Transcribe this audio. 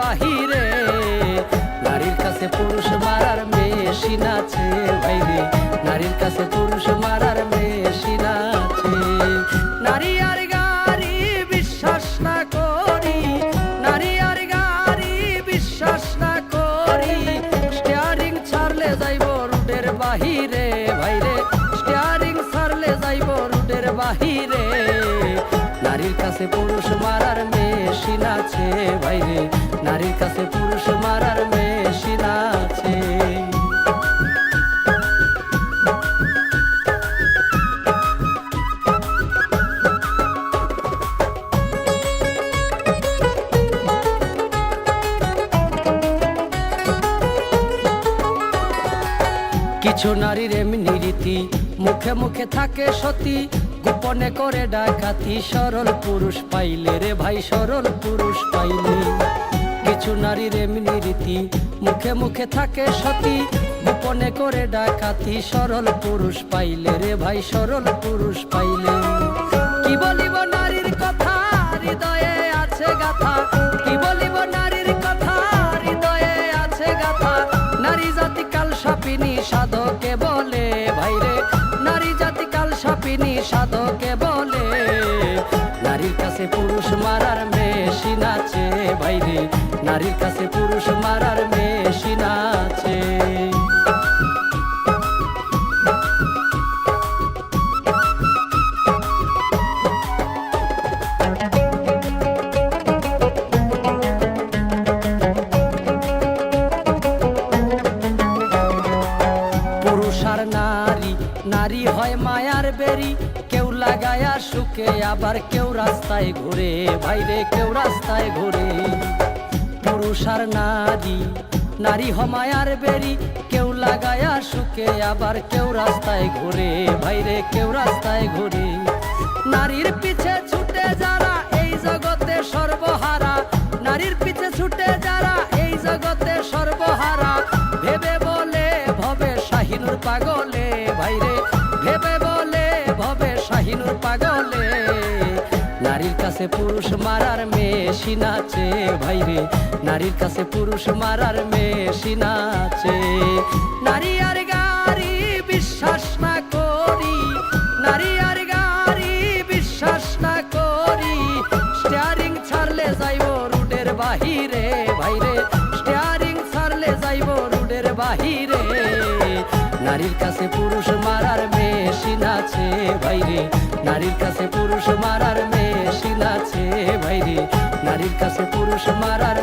বাহিরে, নারীর কাছে পুরুষ মারার মেশিন আছে ভাইরে, নারীর কাছে পুরুষ মারার মেশিন আছে। নারী আর গাড়ি বিশ্বাস না করি, নারী আর গাড়ি বিশ্বাস না করি, স্টিয়ারিং ছাড়লে যাইব রুটের বাহিরে ভাইরে, স্টিয়ারিং ছাড়লে যাইব রুটের বাহিরে। নারীর কাছে পুরুষ মারার মেশিন আছে ভাইরে, নারীর কাছে পুরুষ মারার মেশিন আছে। কিছু নারীর এমনি রীতি, মুখে মুখে থাকে সতী, গোপনে করে ডাকাতি, সরল পুরুষ পাইলে রে ভাই, সরল পুরুষ পাইলে। কিছু নারীর এমনি রীতি, মুখে মুখে থাকে সতী, গোপনে করে ডাকাতি, সরল পুরুষ পাইলে রে ভাই, সরল পুরুষ পাইলে। কি বলিব নারীর কথা হৃদয়ে আছে গাথা, কি বলিব নারীর কথা হৃদয়ে আছে গাথা। নারী জাতি কাল সাপিনী সাধকে বলে ভাইরে, নারী জাতি কাল সাপিনী সাধকে বলে। নারীর কাছে পুরুষ মারার মেশিন আছে ভাইরে, নারীর কাছে পুরুষ মারার মেশিন আছে। পুরুষ আর নারী, নারী হয় মায়ার বেরি, কেউ লাগায়া সুখে আবার কেউ রাস্তায় ঘুরে ভাইরে, কেউ রাস্তায় ঘুরে। পুরুষ আর নারী, নারী হয় মায়ার বেরি, কেউ লাগায়া সুখে আবার কেউ রাস্তায় ঘুরে ভাইরে, কেউ রাস্তায় ঘুরে। নারীর পিছে ছুটে যারা এই জগতে সর্বহারা, নারীর পিছে ছুটে যারা এই জগতে সর্বহারা, ভেবে বলে ভবে শাহিনুর পাগলে ভাইরে, ভেবে বলে ভবে শাহিনুর পাগলে। নারীর কাছে পুরুষ মারার মেশিন আছে ভাইরে, নারীর কাছে পুরুষ মারার মেশিন আছে। নারী আর গাড়ি বিশ্বাস না করি, নারী আর গাড়ি বিশ্বাস না করি, স্টিয়ারিং ছাড়লে যাইব রুটের বাহিরে ভাইরে, স্টিয়ারিং ছাড়লে যাইব রুটের বাহিরে। নারীর কাছে পুরুষ মারার মেশিন আছে ভাইরে, নারীর কাছে পুরুষ মারার মেশিন আছে ভাইরে, নারীর কাছে পুরুষ মারার